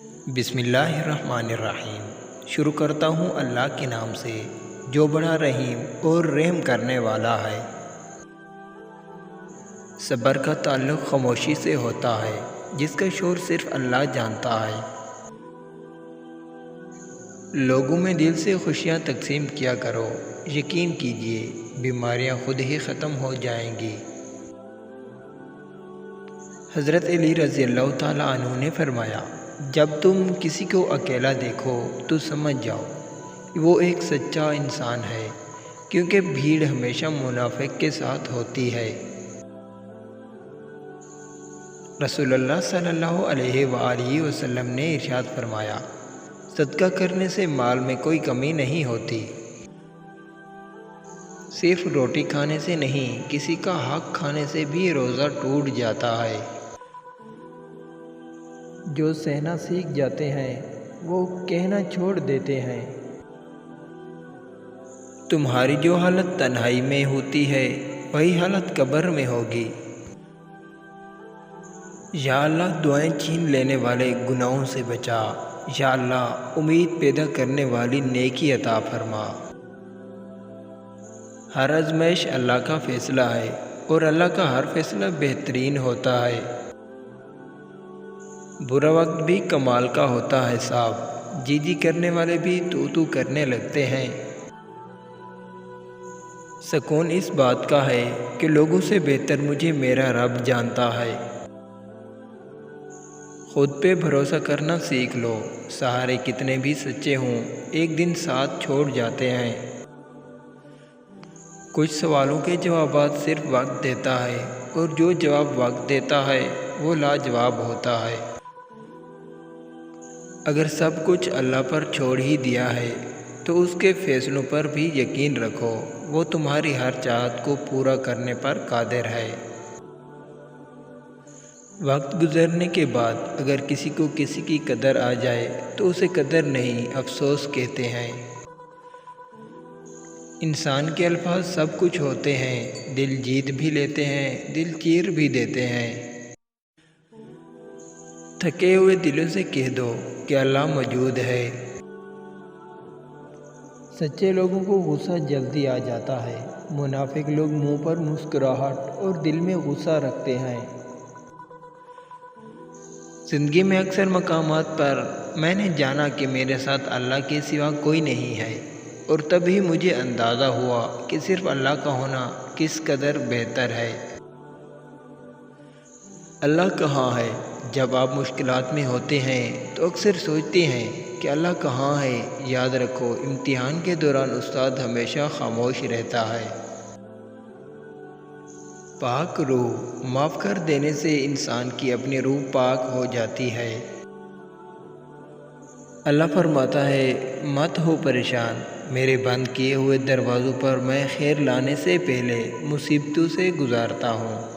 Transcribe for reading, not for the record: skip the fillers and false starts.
بسم اللہ الرحمن الرحیم۔ شروع کرتا ہوں اللہ کے نام سے جو بڑا رحیم اور رحم کرنے والا ہے۔ صبر کا تعلق خاموشی سے ہوتا ہے جس کا شور صرف اللہ جانتا ہے۔ لوگوں میں دل سے خوشیاں تقسیم کیا کرو، یقین کیجئے بیماریاں خود ہی ختم ہو جائیں گی۔ حضرت علی رضی اللہ تعالیٰ عنہ نے فرمایا، جب تم کسی کو اکیلا دیکھو تو سمجھ جاؤ وہ ایک سچا انسان ہے، کیونکہ بھیڑ ہمیشہ منافق کے ساتھ ہوتی ہے۔ رسول اللہ صلی اللہ علیہ وآلہ وسلم نے ارشاد فرمایا، صدقہ کرنے سے مال میں کوئی کمی نہیں ہوتی۔ صرف روٹی کھانے سے نہیں، کسی کا حق کھانے سے بھی روزہ ٹوٹ جاتا ہے۔ جو سہنا سیکھ جاتے ہیں وہ کہنا چھوڑ دیتے ہیں۔ تمہاری جو حالت تنہائی میں ہوتی ہے وہی حالت قبر میں ہوگی۔ یا اللہ دعائیں چھین لینے والے گناہوں سے بچا، یا اللہ امید پیدا کرنے والی نیکی عطا فرما۔ ہر آزمائش اللہ کا فیصلہ ہے اور اللہ کا ہر فیصلہ بہترین ہوتا ہے۔ برا وقت بھی کمال کا ہوتا ہے صاحب، جی کرنے والے بھی تو کرنے لگتے ہیں۔ سکون اس بات کا ہے کہ لوگوں سے بہتر مجھے میرا رب جانتا ہے۔ خود پہ بھروسہ کرنا سیکھ لو، سہارے کتنے بھی سچے ہوں ایک دن ساتھ چھوڑ جاتے ہیں۔ کچھ سوالوں کے جوابات صرف وقت دیتا ہے، اور جو جواب وقت دیتا ہے وہ لاجواب ہوتا ہے۔ اگر سب کچھ اللہ پر چھوڑ ہی دیا ہے تو اس کے فیصلوں پر بھی یقین رکھو، وہ تمہاری ہر چاہت کو پورا کرنے پر قادر ہے۔ وقت گزرنے کے بعد اگر کسی کو کسی کی قدر آ جائے تو اسے قدر نہیں افسوس کہتے ہیں۔ انسان کے الفاظ سب کچھ ہوتے ہیں، دل جیت بھی لیتے ہیں، دل چیر بھی دیتے ہیں۔ تھکے ہوئے دلوں سے کہہ دو کہ اللہ موجود ہے۔ سچے لوگوں کو غصہ جلدی آ جاتا ہے، منافق لوگ منہ پر مسکراہٹ اور دل میں غصہ رکھتے ہیں۔ زندگی میں اکثر مقامات پر میں نے جانا کہ میرے ساتھ اللہ کے سوا کوئی نہیں ہے، اور تبھی مجھے اندازہ ہوا کہ صرف اللہ کا ہونا کس قدر بہتر ہے۔ اللہ کہاں ہے؟ جب آپ مشکلات میں ہوتے ہیں تو اکثر سوچتے ہیں کہ اللہ کہاں ہے۔ یاد رکھو، امتحان کے دوران استاد ہمیشہ خاموش رہتا ہے۔ پاک روح معاف کر دینے سے انسان کی اپنی روح پاک ہو جاتی ہے۔ اللہ فرماتا ہے، مت ہو پریشان، میرے بند کیے ہوئے دروازوں پر میں خیر لانے سے پہلے مصیبتوں سے گزارتا ہوں۔